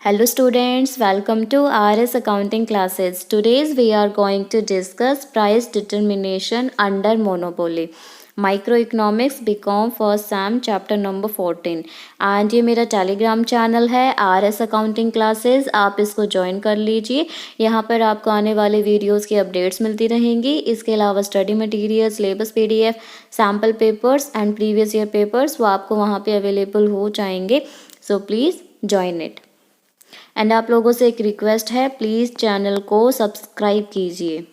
Hello students, welcome to RS accounting classes. Today we are going to discuss price determination under monopoly. Microeconomics BCom first Sam chapter number 14 and ये मेरा Telegram channel है RS accounting classes. आप इसको join कर लीजिए. यहाँ पर आपको आने वाले वीडियोस की अपडेट्स मिलती रहेंगी. इसके अलावा study material, syllabus PDF, sample papers and previous year papers वो आपको वहाँ पे अवेलेबल हो जाएंगे. So please join it. And आप लोगों से एक रिक्वेस्ट है, प्लीज़ चैनल को सब्सक्राइब कीजिए.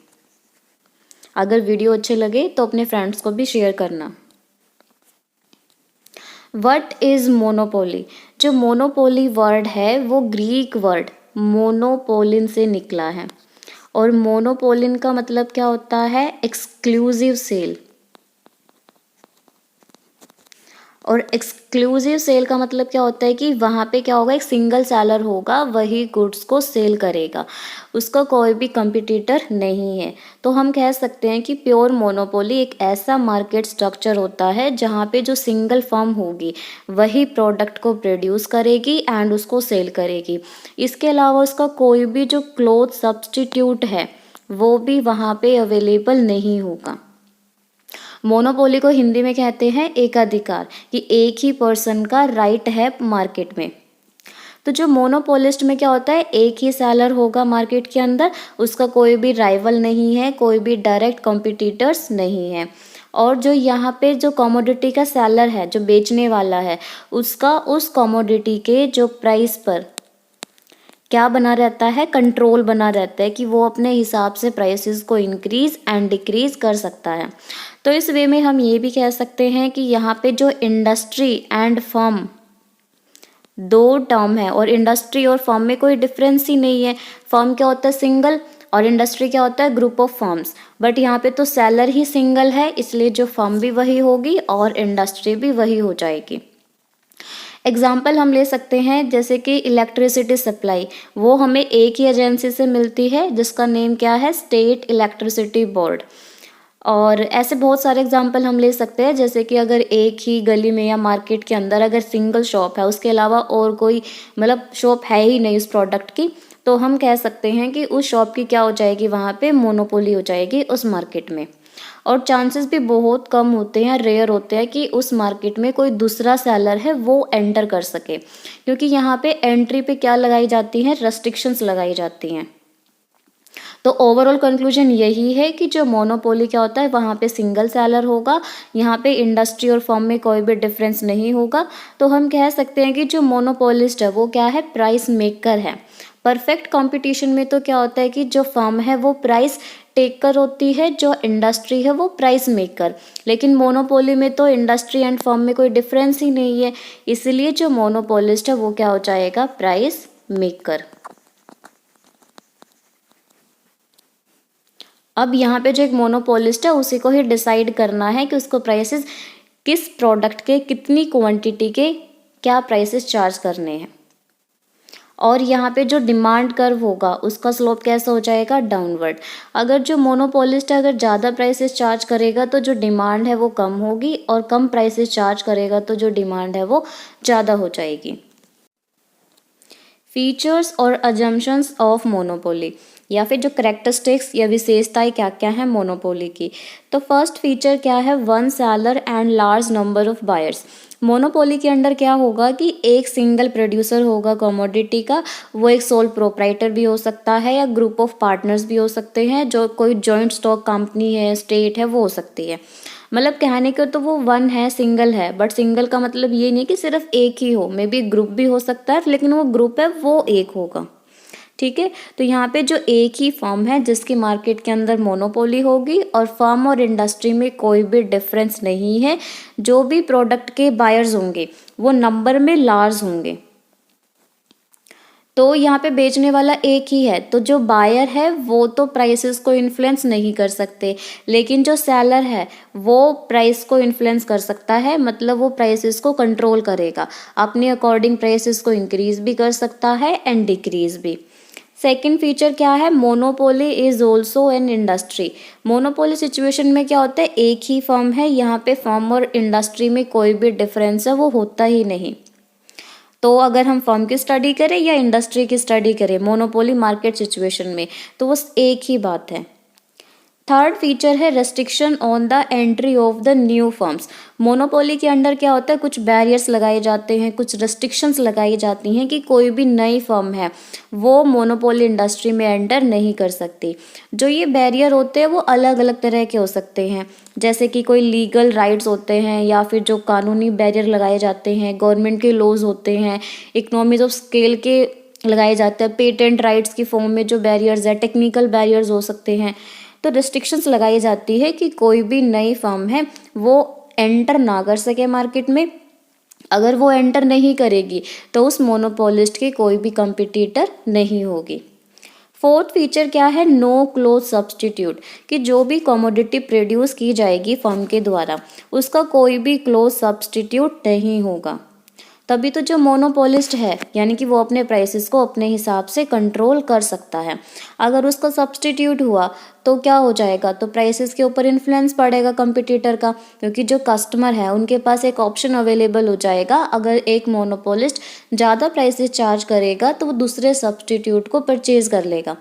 अगर वीडियो अच्छे लगे तो अपने फ्रेंड्स को भी शेयर करना. What is monopoly? जो मोनोपोली वर्ड है वो ग्रीक वर्ड मोनोपोलिन से निकला है. और मोनोपोलिन का मतलब क्या होता है? Exclusive sale. और एक्सक्लूसिव सेल का मतलब क्या होता है कि वहाँ पे क्या होगा, एक सिंगल सेलर होगा, वही गुड्स को सेल करेगा, उसका कोई भी कंपटीटर नहीं है. तो हम कह सकते हैं कि प्योर मोनोपोली एक ऐसा मार्केट स्ट्रक्चर होता है जहाँ पे जो सिंगल फर्म होगी वही प्रोडक्ट को प्रोड्यूस करेगी एंड उसको सेल करेगी. इसके अलावा उसका कोई भी जो क्लोथ सब्स्टिट्यूट है वो भी वहाँ पे अवेलेबल नहीं होगा. मोनोपोली को हिंदी में कहते हैं एकाधिकार, कि एक ही पर्सन का राइट है मार्केट में. तो जो मोनोपोलिस्ट में क्या होता है, एक ही सेलर होगा मार्केट के अंदर, उसका कोई भी राइवल नहीं है, कोई भी डायरेक्ट कॉम्पिटिटर्स नहीं है. और जो यहाँ पे जो कमोडिटी का सेलर है, जो बेचने वाला है, उसका उस कमोडिटी के जो प्राइस पर क्या बना रहता है, कंट्रोल बना रहता है कि वो अपने हिसाब से प्राइसेस को इंक्रीज एंड डिक्रीज कर सकता है. तो इस वे में हम ये भी कह सकते हैं कि यहाँ पे जो इंडस्ट्री एंड फर्म दो टर्म है, और इंडस्ट्री और फर्म में कोई डिफरेंस ही नहीं है. फर्म क्या होता है, सिंगल, और इंडस्ट्री क्या होता है, ग्रुप ऑफ फर्म्स. बट यहाँ पे तो सेलर ही सिंगल है, इसलिए जो फर्म भी वही होगी और इंडस्ट्री भी वही हो जाएगी. एग्जाम्पल हम ले सकते हैं जैसे कि इलेक्ट्रिसिटी सप्लाई, वो हमें एक ही एजेंसी से मिलती है जिसका नेम क्या है, स्टेट इलेक्ट्रिसिटी बोर्ड. और ऐसे बहुत सारे एग्जाम्पल हम ले सकते हैं, जैसे कि अगर एक ही गली में या मार्केट के अंदर अगर सिंगल शॉप है, उसके अलावा और कोई मतलब शॉप है ही नहीं उस प्रोडक्ट की, तो हम कह सकते हैं कि उस शॉप की क्या हो जाएगी, वहाँ पे मोनोपोली हो जाएगी उस मार्केट में. और चांसेस भी बहुत कम होते हैं, रेयर होते हैं कि उस मार्केट में कोई दूसरा सेलर है वो एंटर कर सके, क्योंकि यहाँ पे एंट्री पे क्या लगाई जाती हैं, रेस्ट्रिक्शंस लगाई जाती हैं. तो ओवरऑल कंक्लूजन यही है कि जो मोनोपोली क्या होता है, वहाँ पे सिंगल सेलर होगा, यहाँ पे इंडस्ट्री और फर्म में कोई भी डिफरेंस नहीं होगा. तो हम कह सकते हैं कि जो मोनोपोलिस्ट है वो क्या है, प्राइस मेकर है. परफेक्ट कंपटीशन में तो क्या होता है कि जो फर्म है वो प्राइस टेकर होती है, जो इंडस्ट्री है वो प्राइस मेकर. लेकिन मोनोपोली में तो इंडस्ट्री एंड फर्म में कोई डिफरेंस ही नहीं है, इसलिए जो मोनोपोलिस्ट है वो क्या हो जाएगा, प्राइस मेकर. अब यहाँ पे जो एक मोनोपोलिस्ट है उसी को ही डिसाइड करना है कि उसको प्राइसेस किस प्रोडक्ट के, कितनी क्वांटिटी के क्या प्राइसेस चार्ज करने हैं. और यहाँ पे जो डिमांड कर्व होगा उसका स्लोप कैसा हो जाएगा, डाउनवर्ड. अगर जो मोनोपोलिस्ट है अगर ज़्यादा प्राइसेस चार्ज करेगा तो जो डिमांड है वो कम होगी, और कम प्राइसेस चार्ज करेगा तो जो डिमांड है वो ज़्यादा हो जाएगी. फीचर्स और अजम्पशंस ऑफ मोनोपोली, या फिर जो करेक्टरिस्टिक्स या विशेषताएं क्या क्या है मोनोपोली की. तो फर्स्ट फीचर क्या है, one seller and large number of buyers. Monopoly के अंडर क्या होगा कि एक सिंगल प्रोड्यूसर होगा कमोडिटी का, वो एक सोल प्रोप्राइटर भी हो सकता है या ग्रुप ऑफ पार्टनर्स भी हो सकते हैं, जो कोई जॉइंट स्टॉक कंपनी है, स्टेट है, वो हो सकती है. मतलब कहने को तो वो वन है, सिंगल है, बट सिंगल का मतलब ये नहीं कि सिर्फ एक ही हो, मे बी ग्रुप भी हो सकता है, लेकिन वो ग्रुप है वो एक होगा. ठीक है. तो यहाँ पे जो एक ही फर्म है जिसकी मार्केट के अंदर मोनोपोली होगी, और फर्म और इंडस्ट्री में कोई भी डिफरेंस नहीं है. जो भी प्रोडक्ट के बायर्स होंगे वो नंबर में लार्ज होंगे. तो यहाँ पे बेचने वाला एक ही है, तो जो बायर है वो तो प्राइसेस को इन्फ्लुएंस नहीं कर सकते, लेकिन जो सेलर है वो प्राइस को इन्फ्लुएंस कर सकता है. मतलब वो प्राइसेस को कंट्रोल करेगा, अपने अकॉर्डिंग प्राइसेस को इंक्रीज भी कर सकता है एंड डिक्रीज भी. सेकेंड फीचर क्या है, monopoly is also an industry. Monopoly situation में क्या होता है, एक ही फर्म है, यहाँ पे फर्म और इंडस्ट्री में कोई भी डिफरेंस है वो होता ही नहीं. तो अगर हम फर्म की स्टडी करें या इंडस्ट्री की स्टडी करें मोनोपोली मार्केट सिचुएशन में, तो वो एक ही बात है। थर्ड फीचर है restriction on the entry of the new firms. Monopoly के अंडर क्या होता है, कुछ बैरियर्स लगाए जाते हैं, कुछ रेस्ट्रिक्शंस लगाई जाती हैं कि कोई भी नई फर्म है वो मोनोपोली इंडस्ट्री में एंटर नहीं कर सकती। जो ये बैरियर होते हैं वो अलग अलग तरह के हो सकते हैं, जैसे कि कोई लीगल राइट्स होते हैं या फिर जो कानूनी बैरियर लगाए जाते हैं, गवर्नमेंट के लॉज होते हैं, इकोनॉमीज ऑफ स्केल के लगाए जाते हैं, पेटेंट राइट्स की फॉर्म में जो बैरियर्स है, टेक्निकल बैरियर्स हो सकते हैं। तो रिस्ट्रिक्शंस लगाई जाती है कि कोई भी नई फर्म है वो एंटर ना कर सके मार्केट में। अगर वो एंटर नहीं करेगी तो उस मोनोपोलिस्ट की कोई भी कंपटीटर नहीं होगी। फोर्थ फीचर क्या है, नो क्लोज सब्सटीट्यूट, कि जो भी कमोडिटी प्रोड्यूस की जाएगी फर्म के द्वारा उसका कोई भी क्लोज सब्सटीट्यूट नहीं होगा। तभी तो जो मोनोपोलिस्ट है यानी कि वो अपने प्राइसेस को अपने हिसाब से कंट्रोल कर सकता है। अगर उसका सब्सटीट्यूट हुआ तो क्या हो जाएगा, तो प्राइसेस के ऊपर इन्फ्लुएंस पड़ेगा कंपटीटर का, क्योंकि जो कस्टमर है उनके पास एक ऑप्शन अवेलेबल हो जाएगा। अगर एक मोनोपोलिस्ट ज़्यादा प्राइसेस चार्ज करेगा तो वो दूसरे सब्सटीट्यूट को परचेज कर लेगा।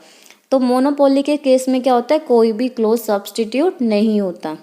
तो मोनोपोली के केस में क्या होता है, कोई भी क्लोज सब्सटीट्यूट नहीं होता।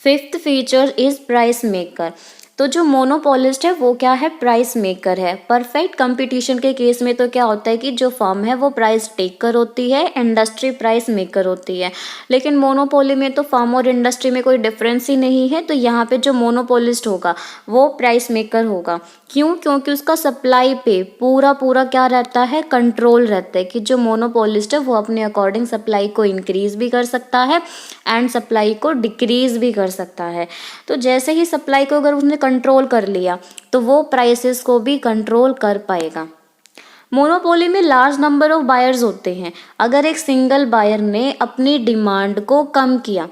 Fifth feature is price maker. तो जो मोनोपोलिस्ट है वो क्या है, प्राइस मेकर है। परफेक्ट कंपटीशन के केस में तो क्या होता है कि जो फर्म है वो प्राइस टेकर होती है, इंडस्ट्री प्राइस मेकर होती है। लेकिन मोनोपोली में तो फर्म और इंडस्ट्री में कोई डिफरेंस ही नहीं है, तो यहाँ पे जो मोनोपोलिस्ट होगा वो प्राइस मेकर होगा। क्यों, क्योंकि उसका सप्लाई पे पूरा क्या रहता है, कंट्रोल रहता है कि जो मोनोपोलिस्ट है वो अपने अकॉर्डिंग सप्लाई को इंक्रीज भी कर सकता है एंड सप्लाई को डिक्रीज भी कर सकता है। तो जैसे ही सप्लाई को अगर उसने कंट्रोल कर लिया तो वो प्राइसेस को भी कंट्रोल कर पाएगा। मोनोपोली में लार्ज नंबर ऑफ बायर्स होते हैं। अगर एक सिंगल बायर ने अपनी डिमांड को कम किया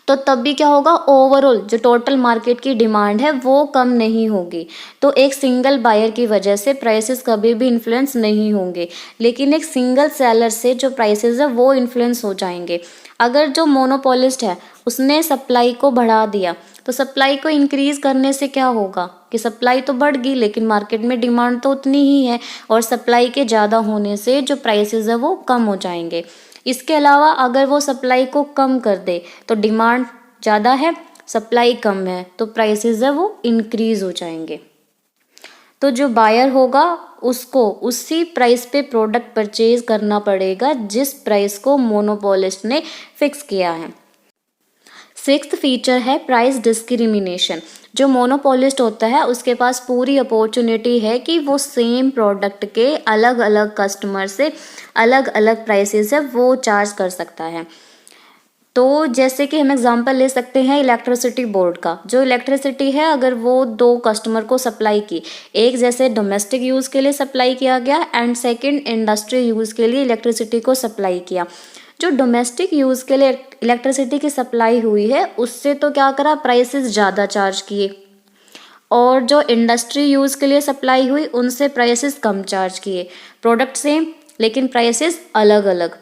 तो तब भी क्या होगा, ओवरऑल जो टोटल मार्केट की डिमांड है वो कम नहीं होगी। तो एक सिंगल बायर की वजह से प्राइसेस कभी भी इन्फ्लुएंस नहीं होंगे, लेकिन एक सिंगल सेलर से जो प्राइसेस है वो इन्फ्लुएंस हो जाएंगे। अगर जो मोनोपोलिस्ट है उसने सप्लाई को बढ़ा दिया तो सप्लाई को इंक्रीज करने से क्या होगा कि सप्लाई तो बढ़ गई लेकिन मार्केट में डिमांड तो उतनी ही है, और सप्लाई के ज़्यादा होने से जो प्राइसेस है वो कम हो जाएंगे। इसके अलावा अगर वो सप्लाई को कम कर दे तो डिमांड ज़्यादा है, सप्लाई कम है, तो प्राइसेस है वो इंक्रीज हो जाएंगे। तो जो बायर होगा उसको उसी प्राइस पे प्रोडक्ट परचेज करना पड़ेगा जिस प्राइस को मोनोपोलिस्ट ने फिक्स किया है। सिक्स्थ फीचर है प्राइस डिस्क्रिमिनेशन। जो मोनोपोलिस्ट होता है उसके पास पूरी अपॉर्चुनिटी है कि वो सेम प्रोडक्ट के अलग अलग कस्टमर से अलग अलग प्राइसेस है वो चार्ज कर सकता है। तो जैसे कि हम एग्जांपल ले सकते हैं इलेक्ट्रिसिटी बोर्ड का। जो इलेक्ट्रिसिटी है अगर वो दो कस्टमर को सप्लाई की, एक जैसे डोमेस्टिक यूज़ के लिए सप्लाई किया गया एंड सेकंड इंडस्ट्री यूज़ के लिए इलेक्ट्रिसिटी को सप्लाई किया। जो डोमेस्टिक यूज़ के लिए इलेक्ट्रिसिटी की सप्लाई हुई है उससे तो क्या करा, प्राइसेस ज़्यादा चार्ज किए, और जो इंडस्ट्री यूज़ के लिए सप्लाई हुई उनसे प्राइसेस कम चार्ज किए। प्रोडक्ट सेम लेकिन प्राइसेस अलग अलग।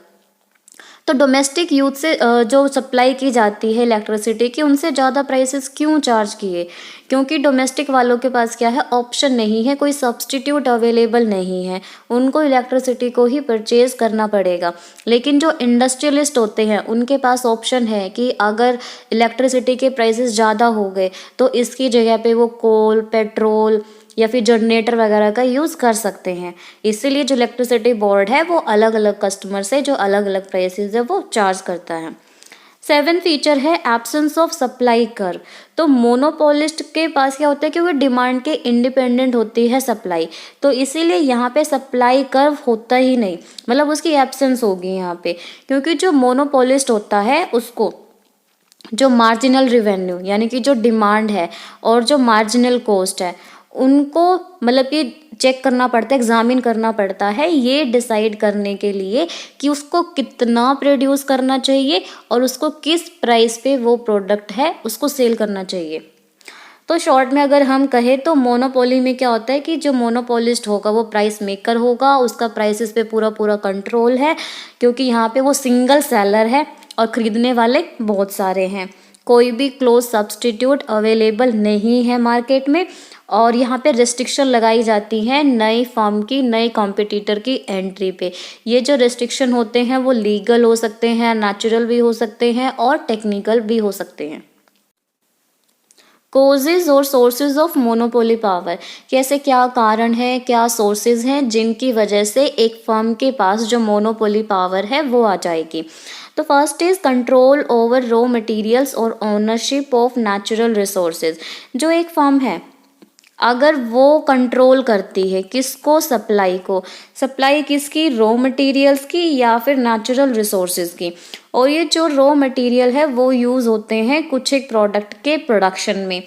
तो डोमेस्टिक यूथ से जो सप्लाई की जाती है इलेक्ट्रिसिटी की उनसे ज़्यादा प्राइसेस क्यों चार्ज किए, क्योंकि डोमेस्टिक वालों के पास क्या है, ऑप्शन नहीं है, कोई सब्स्टिट्यूट अवेलेबल नहीं है, उनको इलेक्ट्रिसिटी को ही परचेज करना पड़ेगा। लेकिन जो इंडस्ट्रियलिस्ट होते हैं उनके पास ऑप्शन है कि अगर इलेक्ट्रिसिटी के प्राइसेस ज़्यादा हो गए तो इसकी जगह पे वो कोल, पेट्रोल या फिर जनरेटर वगैरह का यूज़ कर सकते हैं। इसीलिए जो इलेक्ट्रिसिटी बोर्ड है वो अलग अलग कस्टमर से जो अलग अलग प्राइसेस है वो चार्ज करता है। 7 फीचर है एब्सेंस ऑफ सप्लाई कर्व। तो मोनोपोलिस्ट के पास क्या होता है कि वो डिमांड के इंडिपेंडेंट होती है सप्लाई, तो इसीलिए यहाँ पे सप्लाई कर्व होता ही नहीं, मतलब उसकी एब्सेंस होगी यहाँ पे, क्योंकि जो मोनोपोलिस्ट होता है उसको जो मार्जिनल रिवेन्यू यानी कि जो डिमांड है और जो मार्जिनल कॉस्ट है उनको मतलब कि चेक करना पड़ता है, एग्जामिन करना पड़ता है ये डिसाइड करने के लिए कि उसको कितना प्रोड्यूस करना चाहिए और उसको किस प्राइस पे वो प्रोडक्ट है उसको सेल करना चाहिए। तो शॉर्ट में अगर हम कहें तो मोनोपोली में क्या होता है कि जो मोनोपोलिस्ट होगा वो प्राइस मेकर होगा, उसका प्राइसेस पे पूरा कंट्रोल है, क्योंकि यहाँ पे वो सिंगल सेलर है और ख़रीदने वाले बहुत सारे हैं। कोई भी क्लोज सब्स्टिट्यूट अवेलेबल नहीं है मार्केट में, और यहाँ पे रिस्ट्रिक्शन लगाई जाती है नई फर्म की, नए कॉम्पिटिटर की एंट्री पे। ये जो रिस्ट्रिक्शन होते हैं वो लीगल हो सकते हैं, नेचुरल भी हो सकते हैं और टेक्निकल भी हो सकते हैं। कोजेज और सोर्सेज ऑफ मोनोपोली पावर, कैसे क्या कारण है, क्या सोर्सेज हैं जिनकी वजह से एक फर्म के पास जो मोनोपोली पावर है वो आ जाएगी। तो first is control over raw materials और ओनरशिप ऑफ नेचुरल रिसोर्सेज। जो एक फर्म है अगर वो कंट्रोल करती है किसको, सप्लाई को, सप्लाई किसकी, रॉ मटेरियल्स की या फिर नेचुरल रिसोर्सेज की, और ये जो रॉ मटेरियल है वो यूज़ होते हैं कुछ एक प्रोडक्ट के प्रोडक्शन में।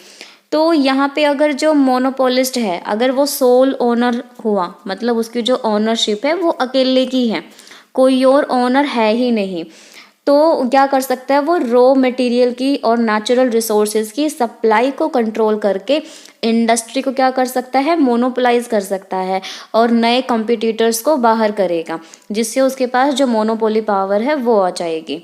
तो यहाँ पे अगर जो मोनोपोलिस्ट है अगर वो सोल ओनर हुआ, मतलब उसकी जो ओनरशिप है वो अकेले की है, कोई और ओनर है ही नहीं, तो क्या कर सकता है वो रॉ मटेरियल की और नेचुरल रिसोर्सेज की सप्लाई को कंट्रोल करके इंडस्ट्री को क्या कर सकता है, मोनोपोलाइज कर सकता है और नए कॉम्पिटिटर्स को बाहर करेगा, जिससे उसके पास जो मोनोपोली पावर है वो आ जाएगी।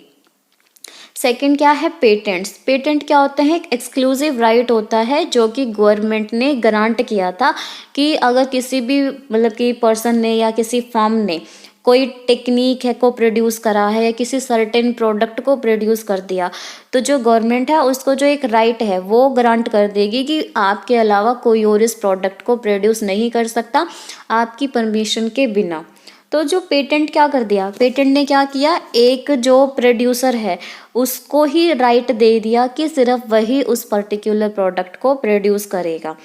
सेकंड क्या है, पेटेंट्स। पेटेंट क्या होते हैं, एक एक्सक्लूसिव राइट होता है जो कि गवर्नमेंट ने ग्रांट किया था कि अगर किसी भी मतलब कि पर्सन ने या किसी फर्म ने कोई टेक्निक है को प्रोड्यूस करा है या किसी सर्टेन प्रोडक्ट को प्रोड्यूस कर दिया, तो जो गवर्नमेंट है उसको जो एक राइट है वो ग्रांट कर देगी कि आपके अलावा कोई और इस प्रोडक्ट को प्रोड्यूस नहीं कर सकता आपकी परमिशन के बिना। तो जो पेटेंट क्या कर दिया, पेटेंट ने क्या किया, एक जो प्रोड्यूसर है उसको ही राइट दे दिया कि सिर्फ वही उस पर्टिकुलर प्रोडक्ट को प्रोड्यूस करेगा।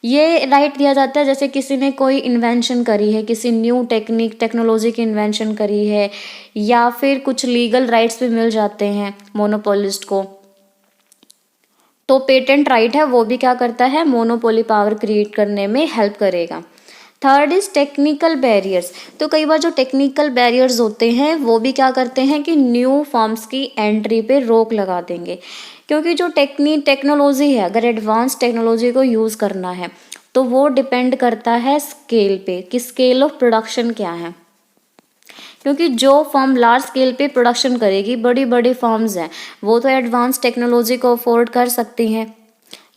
ये राइट दिया जाता है जैसे किसी ने कोई इन्वेंशन करी है, किसी न्यू टेक्नोलॉजी की इन्वेंशन करी है, या फिर कुछ लीगल राइट्स भी मिल जाते हैं मोनोपोलिस्ट को, तो पेटेंट राइट है वो भी क्या करता है, मोनोपोली पावर क्रिएट करने में हेल्प करेगा। Third is technical barriers. तो कई बार जो टेक्निकल बैरियर्स होते हैं वो भी क्या करते हैं कि न्यू फॉर्म्स की एंट्री पे रोक लगा देंगे, क्योंकि जो टेक्नोलॉजी है अगर एडवांस टेक्नोलॉजी को यूज़ करना है तो वो डिपेंड करता है स्केल पे कि स्केल ऑफ प्रोडक्शन क्या है, क्योंकि जो फर्म लार्ज स्केल पे प्रोडक्शन करेगी, बड़ी बड़ी फर्म्स हैं वो तो एडवांस टेक्नोलॉजी को अफोर्ड कर सकती हैं,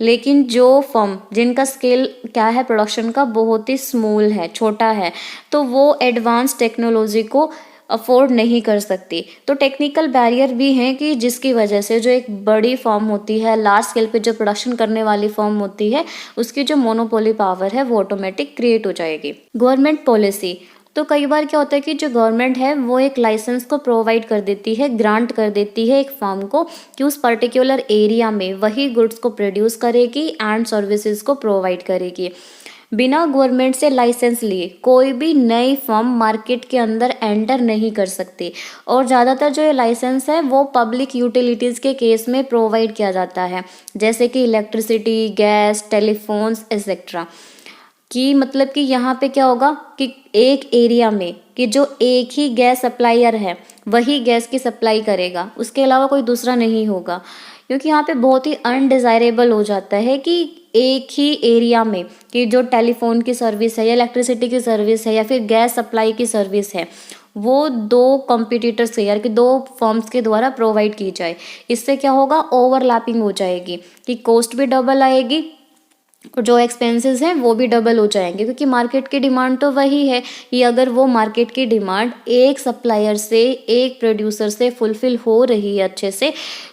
लेकिन जो फर्म जिनका स्केल क्या है प्रोडक्शन का बहुत ही स्मॉल है, छोटा है, तो वो एडवांस टेक्नोलॉजी को अफोर्ड नहीं कर सकती। तो टेक्निकल बैरियर भी हैं कि जिसकी वजह से जो एक बड़ी फर्म होती है, लार्ज स्केल पे जो प्रोडक्शन करने वाली फर्म होती है, उसकी जो मोनोपोली पावर है वो ऑटोमेटिक क्रिएट हो जाएगी। गवर्नमेंट पॉलिसी, तो कई बार क्या होता है कि जो गवर्नमेंट है वो एक लाइसेंस को प्रोवाइड कर देती है, ग्रांट कर देती है एक फर्म को कि उस पर्टिकुलर एरिया में वही गुड्स को प्रोड्यूस करेगी एंड सर्विसेज को प्रोवाइड करेगी। बिना गवर्नमेंट से लाइसेंस लिए कोई भी नई फर्म मार्केट के अंदर एंटर नहीं कर सकती, और ज़्यादातर जो ये लाइसेंस है वो पब्लिक यूटिलिटीज़ के केस में प्रोवाइड किया जाता है, जैसे कि इलेक्ट्रिसिटी, गैस, टेलीफोन्स एक्सेट्रा। कि मतलब कि यहाँ पे क्या होगा कि एक एरिया में कि जो एक ही गैस सप्लायर है वही गैस की सप्लाई करेगा, उसके अलावा कोई दूसरा नहीं होगा, क्योंकि यहाँ पे बहुत ही अनडिज़ायरेबल हो जाता है कि एक ही एरिया में कि जो टेलीफोन की सर्विस है या इलेक्ट्रिसिटी की सर्विस है या फिर गैस सप्लाई की सर्विस है वो दो कॉम्पिटिटर्स के यार कि दो फर्म्स के द्वारा प्रोवाइड की जाए। इससे क्या होगा, ओवरलैपिंग हो जाएगी कि कॉस्ट भी डबल आएगी और जो एक्सपेंसेस हैं वो भी डबल हो जाएंगे, क्योंकि मार्केट की डिमांड तो वही है कि अगर वो मार्केट की डिमांड एक सप्लायर से, एक प्रोड्यूसर से फुलफिल हो रही है अच्छे से,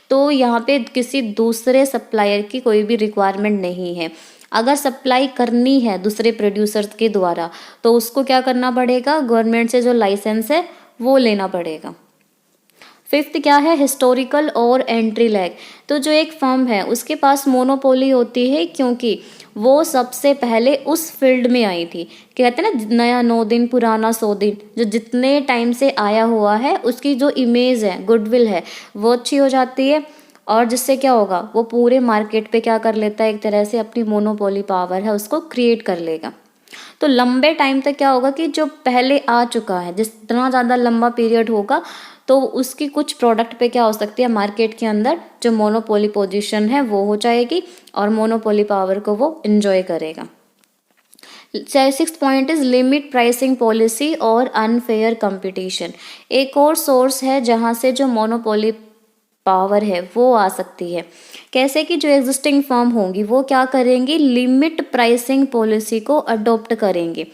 तो यहाँ पे किसी दूसरे सप्लायर की कोई भी रिक्वायरमेंट नहीं है। अगर सप्लाई करनी है दूसरे प्रोड्यूसर्स के द्वारा तो उसको क्या करना पड़ेगा, गवर्नमेंट से जो लाइसेंस है वो लेना पड़ेगा। फिफ्थ क्या है, हिस्टोरिकल और एंट्री लैग। तो जो एक फर्म है उसके पास मोनोपोली होती है क्योंकि वो सबसे पहले उस फील्ड में आई थी, कहते हैं ना नया 9 दिन पुराना 100 दिन, जो जितने टाइम से आया हुआ है उसकी जो इमेज है, गुडविल है, वो अच्छी हो जाती है, और जिससे क्या होगा वो पूरे मार्केट पे क्या कर लेता है, एक तरह से अपनी मोनोपोली पावर है उसको क्रिएट कर लेगा। तो लंबे टाइम तक क्या होगा कि जो पहले आ चुका है, जितना ज़्यादा लंबा पीरियड होगा तो उसकी कुछ प्रोडक्ट पे क्या हो सकती है, मार्केट के अंदर जो मोनोपोली पोजीशन है वो हो जाएगी और मोनोपोली पावर को वो एंजॉय करेगा। 6th point is limit pricing policy और अनफेयर कंपटीशन। एक और सोर्स है जहाँ से जो मोनोपोली पावर है वो आ सकती है। कैसे कि जो एग्जिस्टिंग फर्म होंगी वो क्या करेंगी, लिमिट प्राइसिंग पॉलिसी को अडॉप्ट करेंगे।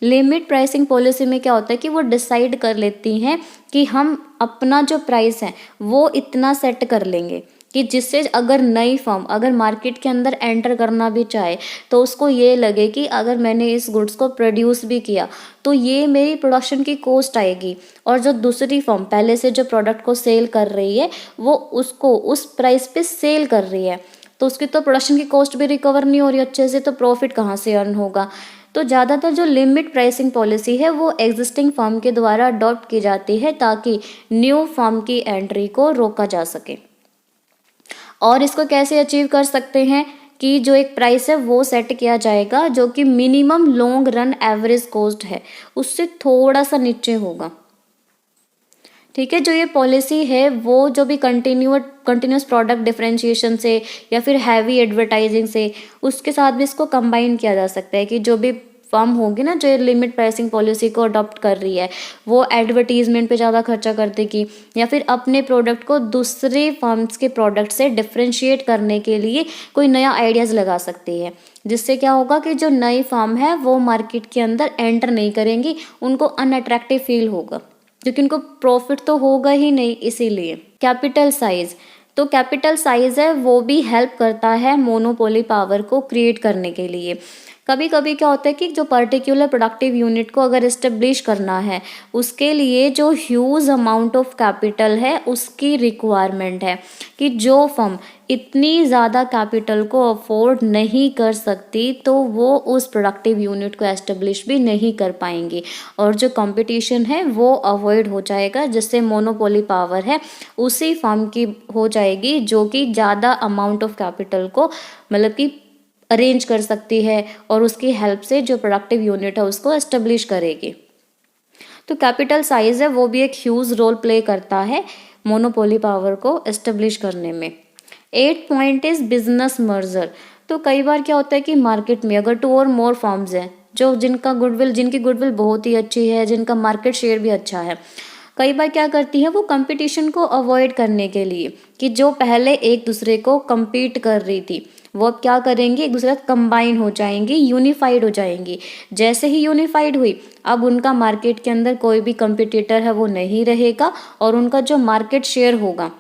लिमिट प्राइसिंग पॉलिसी में क्या होता है कि वो डिसाइड कर लेती हैं कि हम अपना जो प्राइस है वो इतना सेट कर लेंगे कि जिससे अगर नई फर्म अगर मार्केट के अंदर एंटर करना भी चाहे तो उसको ये लगे कि अगर मैंने इस गुड्स को प्रोड्यूस भी किया तो ये मेरी प्रोडक्शन की कॉस्ट आएगी, और जो दूसरी फर्म पहले से जो प्रोडक्ट को सेल कर रही है वो उसको उस प्राइस पे सेल कर रही है, तो उसकी तो प्रोडक्शन की कॉस्ट भी रिकवर नहीं हो रही अच्छे से, तो प्रॉफिट कहाँ से अर्न होगा। तो ज़्यादातर जो लिमिट प्राइसिंग पॉलिसी है वो एग्जिस्टिंग फर्म के द्वारा अडॉप्ट की जाती है ताकि न्यू फर्म की एंट्री को रोका जा सके। और इसको कैसे अचीव कर सकते हैं कि जो एक प्राइस है वो सेट किया जाएगा जो कि minimum long run average cost है उससे थोड़ा सा नीचे होगा। ठीक है, जो ये पॉलिसी है वो जो भी कंटिन्यूस प्रोडक्ट डिफरेंशिएशन से या फिर हैवी एडवर्टाइजिंग से उसके साथ भी इसको कंबाइन किया जा सकता है कि जो भी फर्म होगी ना जो लिमिट प्राइसिंग पॉलिसी को अडॉप्ट कर रही है वो एडवर्टीजमेंट पे ज़्यादा खर्चा कर देगी या फिर अपने प्रोडक्ट को दूसरे फर्म्स के प्रोडक्ट से डिफरेंशिएट करने के लिए कोई नया आइडियाज़ लगा सकती है, जिससे क्या होगा कि जो नई फर्म है वो मार्केट के अंदर एंटर नहीं करेंगी, उनको अनअट्रैक्टिव फील होगा क्योंकि उनको प्रॉफिट तो होगा ही नहीं। इसीलिए कैपिटल साइज, तो कैपिटल साइज है वो भी हेल्प करता है मोनोपोली पावर को क्रिएट करने के लिए। कभी कभी क्या होता है कि जो पर्टिकुलर प्रोडक्टिव यूनिट को अगर इस्टेब्लिश करना है उसके लिए जो ह्यूज अमाउंट ऑफ कैपिटल है उसकी रिक्वायरमेंट है कि जो फर्म इतनी ज़्यादा कैपिटल को अफोर्ड नहीं कर सकती तो वो उस प्रोडक्टिव यूनिट को एस्टेब्लिश भी नहीं कर पाएंगी और जो कंपटीशन है वो अवॉइड हो जाएगा, जिससे मोनोपोली पावर है उसी फर्म की हो जाएगी जो कि ज़्यादा अमाउंट ऑफ कैपिटल को मतलब कि अरेंज कर सकती है और उसकी हेल्प से जो प्रोडक्टिव यूनिट है उसको एस्टेब्लिश करेगी। तो कैपिटल साइज है वो भी एक ह्यूज रोल प्ले करता है मोनोपोली पावर को एस्टेब्लिश करने में। 8 पॉइंट इज बिजनेस मर्जर। तो कई बार क्या होता है कि मार्केट में अगर 2 और मोर फर्म्स हैं जो जिनकी गुडविल बहुत ही अच्छी है, जिनका मार्केट शेयर भी अच्छा है, कई बार क्या करती है वो कंपटीशन को अवॉइड करने के लिए कि जो पहले एक दूसरे को compete कर रही थी वो अब क्या करेंगी, एक दूसरे साथ कंबाइन हो जाएंगी, यूनिफाइड हो जाएंगी। जैसे ही यूनिफाइड हुई अब उनका मार्केट के अंदर कोई भी कंपटीटर है वो नहीं रहेगा और उनका जो मार्केट शेयर होगा,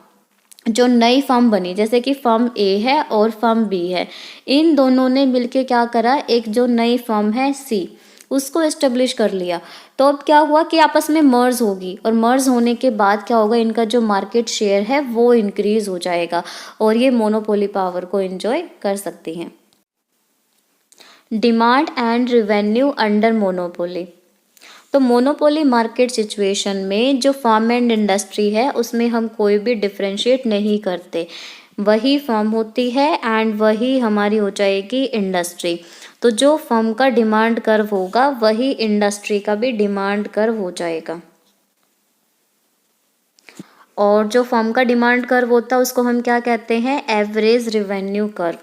जो नई फर्म बनी जैसे कि फर्म ए है और फर्म बी है, इन दोनों ने मिलके क्या करा, एक जो नई फर्म है सी उसको एस्टेब्लिश कर लिया। तो अब क्या हुआ कि आपस में मर्ज होगी और मर्ज होने के बाद क्या होगा, इनका जो मार्केट शेयर है वो इंक्रीज हो जाएगा और ये मोनोपोली पावर को एंजॉय कर सकती हैं। Demand and revenue under monopoly. तो मोनोपोली मार्केट सिचुएशन में जो फार्म एंड इंडस्ट्री है उसमें हम कोई भी डिफरेंशिएट नहीं करते, वही फर्म होती है एंड वही हमारी हो जाएगी इंडस्ट्री। तो जो फर्म का डिमांड कर्व होगा वही इंडस्ट्री का भी डिमांड कर्व हो जाएगा। और जो फर्म का डिमांड कर्व होता है उसको हम क्या कहते हैं, average revenue curve.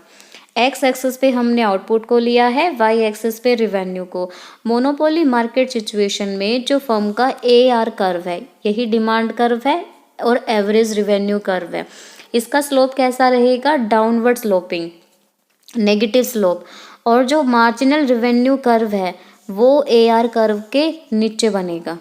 X axis पे हमने आउटपुट को लिया है, वाई एक्सिस पे रिवेन्यू को। मोनोपोली मार्केट सिचुएशन में जो फर्म का AR कर्व है यही डिमांड कर्व है और एवरेज रिवेन्यू कर्व है। इसका स्लोप कैसा रहेगा, डाउनवर्ड स्लोपिंग, नेगेटिव स्लोप। और जो मार्जिनल रिवेन्यू कर्व है वो AR कर्व के नीचे बनेगा।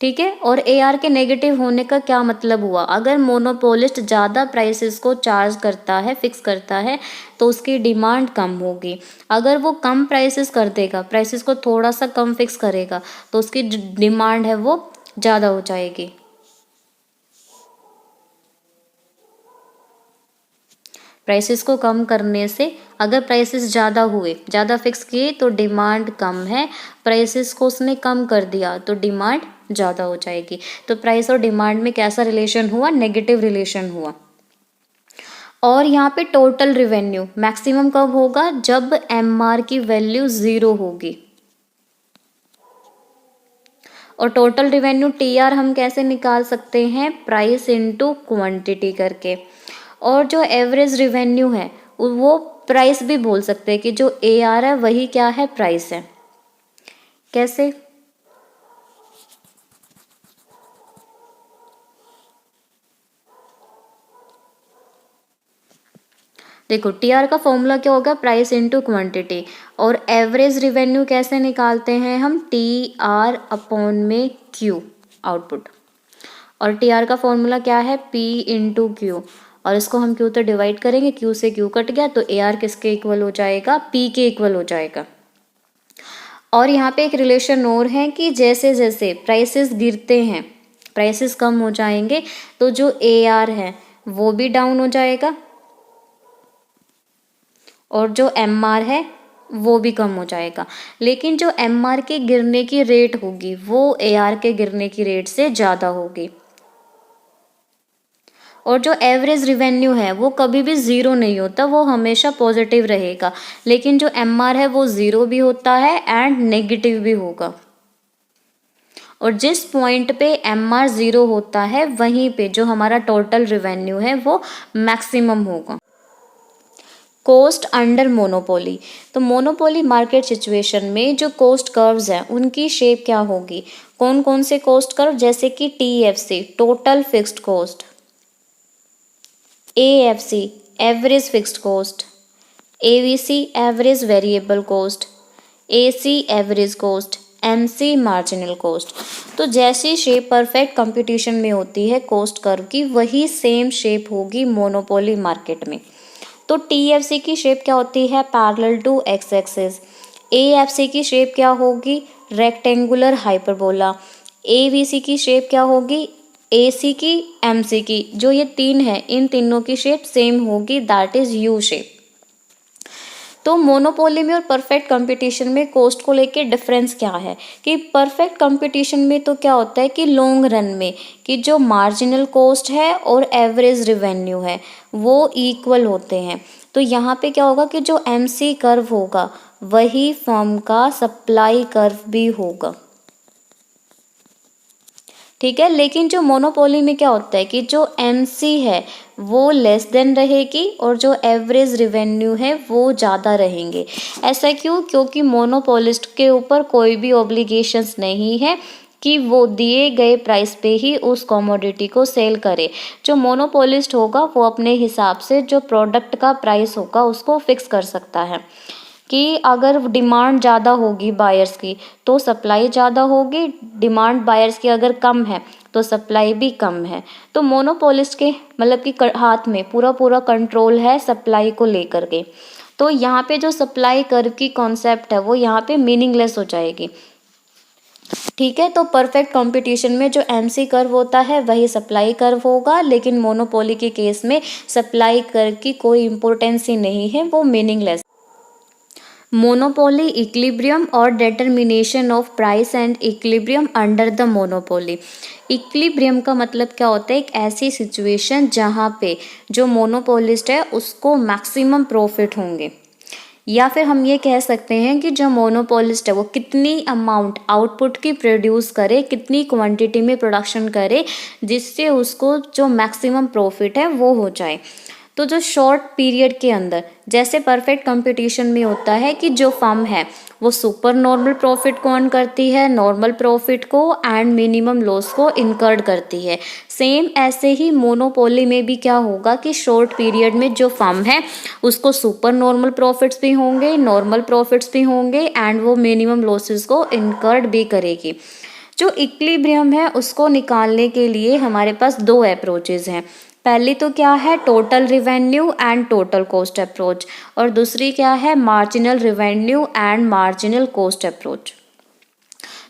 ठीक है, और AR के नेगेटिव होने का क्या मतलब हुआ, अगर मोनोपोलिस्ट ज़्यादा प्राइसेस को चार्ज करता है, फिक्स करता है, तो उसकी डिमांड कम होगी। अगर वो कम प्राइसेस कर देगा, प्राइसेस को थोड़ा सा कम फिक्स करेगा, तो उसकी डिमांड है वो ज़्यादा हो जाएगी। प्राइसेस को कम करने से अगर प्राइसेस ज़्यादा हुए, ज़्यादा फिक्स किए तो डिमांड कम है, प्राइसेस को उसने कम कर दिया तो डिमांड ज़्यादा हो जाएगी। तो प्राइस और डिमांड में कैसा रिलेशन हुआ, नेगेटिव रिलेशन हुआ। और यहाँ पे टोटल रिवेन्यू मैक्सिमम कब होगा, जब MR की वैल्यू 0 होगी। और टोटल रिवेन्यू TR हम कैसे निकाल सकते हैं, प्राइस इनटू क्वांटिटी करके। और जो एवरेज रिवेन्यू है वो प्राइस भी बोल सकते हैं कि जो AR है वही क्या है, प्राइस है। कैसे, देखो टीआर का फॉर्मूला क्या होगा, प्राइस इनटू क्वांटिटी। और एवरेज रिवेन्यू कैसे निकालते हैं हम, टीआर अपॉन में क्यू आउटपुट। और टीआर का फॉर्मूला क्या है, पी इंटू क्यू। और इसको हम क्यू तो डिवाइड करेंगे, क्यू से क्यू कट गया तो एआर किसके इक्वल हो जाएगा, पी के इक्वल हो जाएगा। और यहाँ पे एक रिलेशन और है कि जैसे जैसे प्राइसेस गिरते हैं, प्राइसेस कम हो जाएंगे तो जो एआर है वो भी डाउन हो जाएगा और जो एमआर है वो भी कम हो जाएगा। लेकिन जो एमआर के गिरने की रेट होगी वो एआर के गिरने की रेट से ज़्यादा होगी। और जो एवरेज रिवेन्यू है वो कभी भी ज़ीरो नहीं होता, वो हमेशा पॉजिटिव रहेगा। लेकिन जो एमआर है वो ज़ीरो भी होता है एंड नेगेटिव भी होगा। और जिस पॉइंट पे एमआर ज़ीरो होता है वहीं पे जो हमारा टोटल रिवेन्यू है वो मैक्सिमम होगा। कोस्ट अंडर मोनोपोली, तो मोनोपोली मार्केट सिचुएशन में जो कोस्ट कर्व्स हैं उनकी शेप क्या होगी, कौन कौन से कोस्ट कर्व, जैसे कि TFC total fixed cost, AFC average fixed cost, AVC average variable cost, AC average cost, MC marginal cost. तो जैसी शेप परफेक्ट कंपटीशन में होती है कोस्ट कर्व की, वही सेम शेप होगी मोनोपोली मार्केट में। तो टीएफसी की शेप क्या होती है, parallel to X axis. AFC की शेप क्या होगी, रेक्टेंगुलर हाइपरबोला। एवीसी की शेप क्या होगी, एसी की, एमसी की, जो ये तीन है इन तीनों की शेप सेम होगी, दैट इज यू शेप। तो मोनोपोली में और परफेक्ट कंपटीशन में कोस्ट को लेके डिफरेंस क्या है कि परफेक्ट कंपटीशन में तो क्या होता है कि लॉन्ग रन में कि जो मार्जिनल कॉस्ट है और एवरेज रिवेन्यू है वो इक्वल होते हैं। तो यहाँ पे क्या होगा कि जो एमसी कर्व होगा वही फर्म का सप्लाई कर्व भी होगा, ठीक है। लेकिन जो मोनोपोली में क्या होता है कि जो एमसी है वो लेस देन रहेगी और जो एवरेज रिवेन्यू है वो ज़्यादा रहेंगे। ऐसा क्यों, क्योंकि मोनोपोलिस्ट के ऊपर कोई भी ऑब्लिगेशंस नहीं है कि वो दिए गए प्राइस पे ही उस कमोडिटी को सेल करे। जो मोनोपोलिस्ट होगा वो अपने हिसाब से जो प्रोडक्ट का प्राइस होगा उसको फिक्स कर सकता है कि अगर डिमांड ज़्यादा होगी बायर्स की तो सप्लाई ज़्यादा होगी, डिमांड बायर्स की अगर कम है तो सप्लाई भी कम है। तो मोनोपोलिस्ट के मतलब कि हाथ में पूरा पूरा कंट्रोल है सप्लाई को लेकर के। तो यहाँ पे जो सप्लाई कर्व की कॉन्सेप्ट है वो यहाँ पे मीनिंगलेस हो जाएगी, ठीक है। तो परफेक्ट कंपटीशन में जो एमसी कर्व होता है वही सप्लाई कर्व होगा, लेकिन मोनोपोली के केस में सप्लाई कर्व की कोई इम्पोर्टेंस ही नहीं है, वो मीनिंगलेस। मोनोपोली इक्विलिब्रियम और determination of price and equilibrium under the monopoly. Equilibrium का मतलब क्या होता है, एक ऐसी सिचुएशन जहाँ पे जो मोनोपोलिस्ट है उसको मैक्सिमम प्रॉफिट होंगे, या फिर हम ये कह सकते हैं कि जो मोनोपोलिस्ट है वो कितनी अमाउंट आउटपुट की प्रोड्यूस करे, कितनी क्वांटिटी में प्रोडक्शन करे जिससे उसको जो मैक्सिमम प्रॉफिट है वो हो जाए। तो जो शॉर्ट पीरियड के अंदर जैसे परफेक्ट कंपटीशन में होता है कि जो फर्म है वो सुपर नॉर्मल प्रॉफिट को अर्न करती है, नॉर्मल प्रॉफिट को एंड मिनिमम लॉस को इनकर्ड करती है। सेम ऐसे ही मोनोपोली में भी क्या होगा कि शॉर्ट पीरियड में जो फर्म है उसको सुपर नॉर्मल प्रॉफिट्स भी होंगे, नॉर्मल प्रॉफिट्स भी होंगे एंड वो मिनिमम लॉसेस को इनकर्ड भी करेगी। जो इक्विलिब्रियम है उसको निकालने के लिए हमारे पास दो अप्रोचेज हैं। पहली तो क्या है, total revenue and total cost approach, और दूसरी क्या है, marginal revenue and marginal cost approach.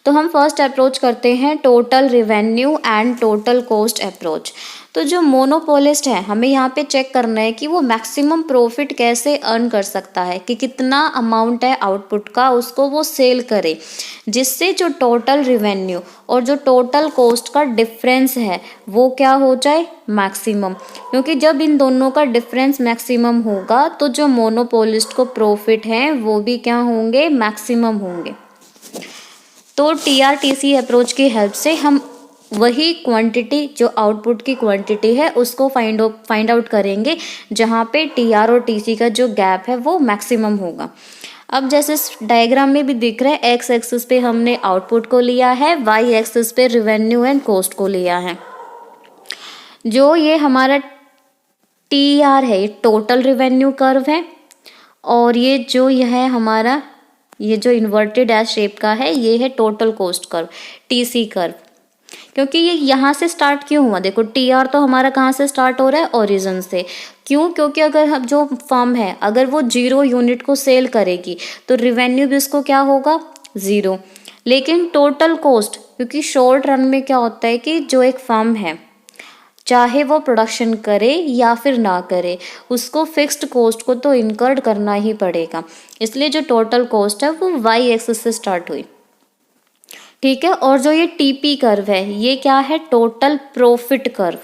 तो हम फर्स्ट अप्रोच करते हैं total revenue and total cost approach. तो जो मोनोपोलिस्ट है हमें यहाँ पे चेक करना है कि वो मैक्सिमम प्रॉफिट कैसे अर्न कर सकता है, कि कितना अमाउंट है आउटपुट का उसको वो सेल करे, जिससे जो टोटल रिवेन्यू और जो टोटल कॉस्ट का डिफरेंस है वो क्या हो जाए, मैक्सिमम। क्योंकि जब इन दोनों का डिफरेंस मैक्सिमम होगा तो जो मोनोपोलिस्ट को प्रॉफिट है वो भी क्या होंगे, मैक्सिमम होंगे। तो टीआरटीसी अप्रोच की हेल्प से हम वही क्वांटिटी जो आउटपुट की क्वांटिटी है उसको फाइंड आउट करेंगे जहाँ पे टीआर और टीसी का जो गैप है वो मैक्सिमम होगा। अब जैसे डायग्राम में भी दिख रहा है, एक्स एक्सिस पे हमने आउटपुट को लिया है, वाई एक्सिस पे रिवेन्यू एंड कॉस्ट को लिया है। जो ये हमारा टी आर है ये टोटल रिवेन्यू कर्व है, और यह है हमारा ये जो इन्वर्टेड एस शेप का है ये है total cost curve, TC curve. क्योंकि ये यहाँ से स्टार्ट क्यों हुआ, देखो टी आर तो हमारा कहाँ से स्टार्ट हो रहा है, ओरिजिन से। क्यों, क्योंकि अगर हम जो फर्म है अगर वो 0 यूनिट को सेल करेगी तो रिवेन्यू भी उसको क्या होगा, 0। लेकिन टोटल कॉस्ट, क्योंकि शॉर्ट रन में क्या होता है कि जो एक फर्म है चाहे वो प्रोडक्शन करे या फिर ना करे, उसको फिक्स्ड कॉस्ट को तो इनकर्ड करना ही पड़ेगा, इसलिए जो टोटल कॉस्ट है वो वाई एक्सिस से स्टार्ट हुई, ठीक है। और जो ये टीपी कर्व है ये क्या है, टोटल प्रॉफिट कर्व।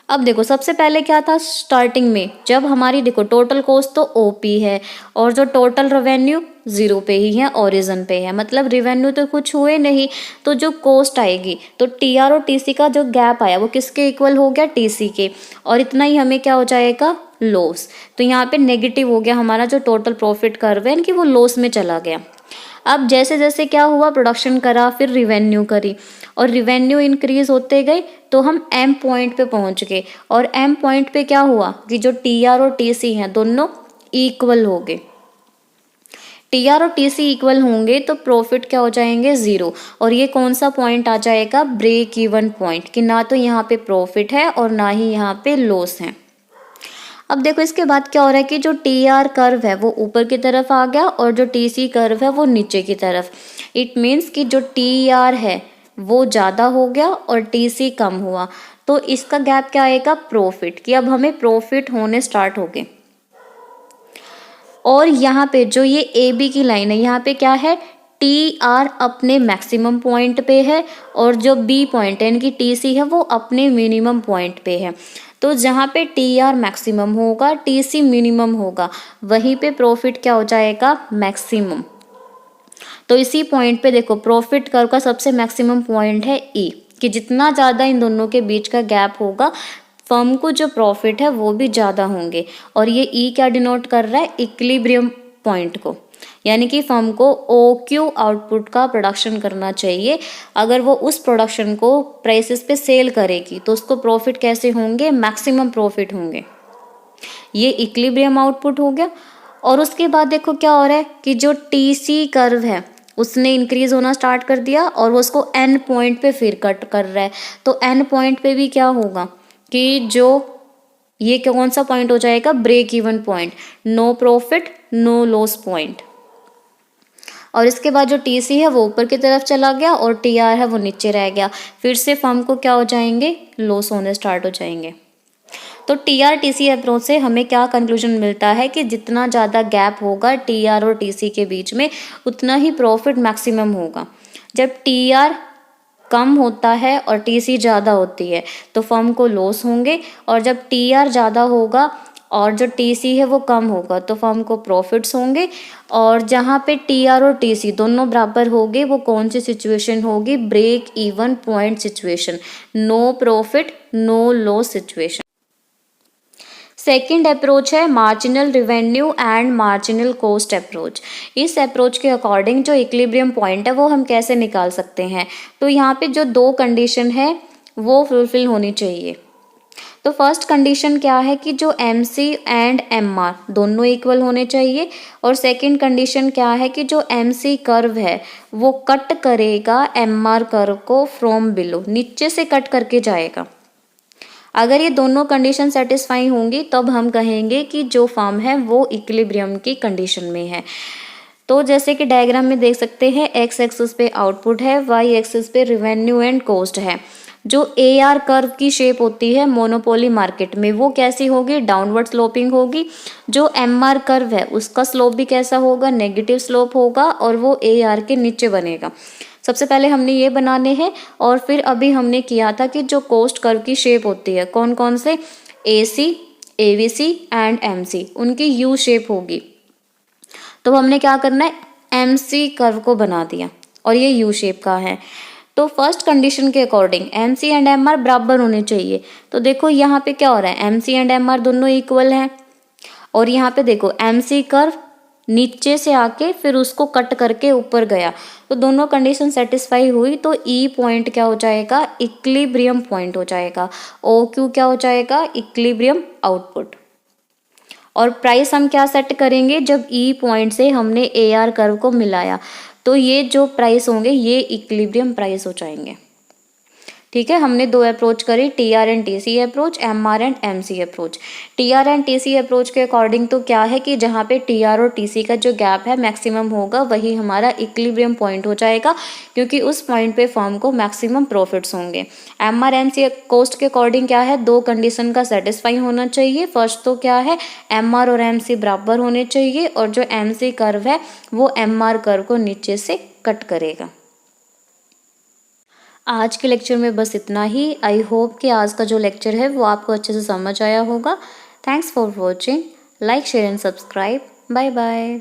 अब देखो सबसे पहले क्या था स्टार्टिंग में, जब हमारी देखो टोटल कॉस्ट तो ओपी है और जो टोटल रेवेन्यू 0 पे ही है, ओरिजिन पे है, मतलब रेवेन्यू तो कुछ हुए नहीं, तो जो कॉस्ट आएगी तो टीआर और टीसी का जो गैप आया वो किसके इक्वल हो गया, टीसी के, और इतना ही हमें क्या हो जाएगा, लॉस। तो यहाँ पे नेगेटिव हो गया हमारा जो टोटल प्रॉफिट कर्व है, यानी कि वो लॉस में चला गया। अब जैसे जैसे क्या हुआ, प्रोडक्शन करा फिर रिवेन्यू करी और रिवेन्यू इंक्रीज होते गए तो हम एम पॉइंट पे पहुंच गए, और एम पॉइंट पे क्या हुआ कि जो टीआर और टीसी हैं दोनों इक्वल हो गए। टीआर और टीसी इक्वल होंगे तो प्रॉफिट क्या हो जाएंगे, 0। और ये कौन सा पॉइंट आ जाएगा, ब्रेक इवन पॉइंट, कि ना तो यहाँ पे प्रॉफिट है और ना ही यहाँ पे लॉस है। अब देखो इसके बाद क्या हो रहा है कि जो टी आर कर्व है वो ऊपर की तरफ आ गया और जो टी सी कर्व है वो नीचे की तरफ। इट मीन्स कि जो टी आर है वो ज़्यादा हो गया और टी सी कम हुआ, तो इसका गैप क्या आएगा, प्रॉफिट, कि अब हमें प्रॉफिट होने स्टार्ट हो गए। और यहाँ पे जो ये ए बी की लाइन है यहाँ पे क्या है, टी आर अपने मैक्सिमम पॉइंट पे है और जो बी पॉइंट है यानी कि टी सी है वो अपने मिनिमम पॉइंट पे है। तो जहाँ पे टी आर मैक्सिमम होगा टी सी मिनिमम होगा, वहीं पे प्रॉफिट क्या हो जाएगा, मैक्सिमम। तो इसी पॉइंट पे देखो प्रॉफिट कर्व का सबसे मैक्सिमम पॉइंट है ई, कि जितना ज़्यादा इन दोनों के बीच का गैप होगा फर्म को जो प्रॉफिट है वो भी ज़्यादा होंगे। और ये ई क्या डिनोट कर रहा है, इक्विलिब्रियम पॉइंट को, यानी कि फर्म को OQ आउटपुट का प्रोडक्शन करना चाहिए। अगर वो उस प्रोडक्शन को प्राइसेस पे सेल करेगी तो उसको प्रॉफिट कैसे होंगे, मैक्सिमम प्रॉफिट होंगे। ये इक्विलिब्रियम आउटपुट हो गया। और उसके बाद देखो क्या हो रहा है कि जो TC कर्व है उसने इंक्रीज होना स्टार्ट कर दिया और वो उसको एन पॉइंट पे फिर कट कर रहा है। तो एन पॉइंट पे भी क्या होगा कि जो ये कौन सा पॉइंट हो जाएगा, break even point, no profit no loss point. और इसके बाद जो टीसी है वो ऊपर की तरफ चला गया और टीआर है वो नीचे रह गया, फिर से फर्म को क्या हो जाएंगे, लॉस होने स्टार्ट हो जाएंगे। तो टीआर टीसी अप्रोच से हमें क्या कंक्लूजन मिलता है कि जितना ज़्यादा गैप होगा टीआर और टीसी के बीच में उतना ही प्रॉफिट मैक्सिमम होगा। जब टीआर कम होता है और टीसी ज़्यादा होती है तो फर्म को लॉस होंगे, और जब टीआर ज़्यादा होगा और जो टीसी है वो कम होगा तो फर्म को प्रॉफिट्स होंगे। और जहाँ पे टीआर और टीसी दोनों बराबर होंगे वो कौन सी सिचुएशन होगी, break even point situation, no profit no loss situation. Second approach है marginal revenue and marginal cost approach. इस अप्रोच के अकॉर्डिंग जो इक्विलिब्रियम पॉइंट है वो हम कैसे निकाल सकते हैं, तो यहाँ पे जो 2 कंडीशन है वो फुलफिल होनी चाहिए। तो फर्स्ट कंडीशन क्या है कि जो MC एंड MR दोनों इक्वल होने चाहिए, और सेकंड कंडीशन क्या है कि जो MC कर्व है वो कट करेगा MR कर्व को फ्रॉम बिलो, नीचे से कट करके जाएगा। अगर ये दोनों कंडीशन सेटिस्फाई होंगी तब हम कहेंगे कि जो फर्म है वो इक्विलिब्रियम की कंडीशन में है। तो जैसे कि डायग्राम में देख सकते हैं, एक्स एक्सिस पे आउटपुट है, वाई एक्सिस पे रिवेन्यू एंड कॉस्ट है। जो AR कर्व की शेप होती है मोनोपोली मार्केट में वो कैसी होगी, डाउनवर्ड स्लोपिंग होगी। जो MR कर्व है उसका स्लोप भी कैसा होगा, नेगेटिव स्लोप होगा, और वो AR के नीचे बनेगा। सबसे पहले हमने ये बनाने हैं, और फिर अभी हमने किया था कि जो कॉस्ट कर्व की शेप होती है कौन कौन से, AC, AVC एंड MC, उनकी U शेप होगी। तो हमने क्या करना है, MC कर्व को बना दिया और ये U शेप का है। तो फर्स्ट कंडीशन के अकॉर्डिंग MC एंड MR बराबर होने चाहिए। तो देखो यहाँ पे क्या हो रहा है, MC एंड MR दोनों इक्वल हैं, और यहाँ पे देखो MC कर्व नीचे से आके फिर उसको कट करके ऊपर गया, तो दोनों कंडीशन सेटिस्फाई हुई तो ई पॉइंट क्या हो जाएगा, इक्विलिब्रियम पॉइंट हो जाएगा। ओ क्यू क्या हो जाएगा, इक्विलिब्रियम आउटपुट। और प्राइस हम क्या सेट करेंगे, जब ई पॉइंट से हमने ए आर कर्व को मिलाया तो ये जो प्राइस होंगे ये इक्विलिब्रियम प्राइस हो जाएंगे। ठीक है, हमने दो अप्रोच करी, T R and T C approach, M R and M C approach. T R and T C approach के अकॉर्डिंग तो क्या है कि जहाँ पे टी आर और टी सी का जो गैप है मैक्सिमम होगा वही हमारा इक्विलिब्रियम पॉइंट हो जाएगा, क्योंकि उस पॉइंट पे फर्म को मैक्सिमम प्रॉफिट्स होंगे। M R M C cost के अकॉर्डिंग क्या है, दो कंडीशन का सेटिस्फाई होना चाहिए। फर्स्ट तो क्या है, एम आर और एम सी बराबर होने चाहिए, और जो एम सी कर्व है वो एम आर कर्व को नीचे से कट करेगा। आज के लेक्चर में बस इतना ही। आई होप कि आज का जो लेक्चर है वो आपको अच्छे से समझ आया होगा। Thanks for watching, like share and subscribe. Bye bye.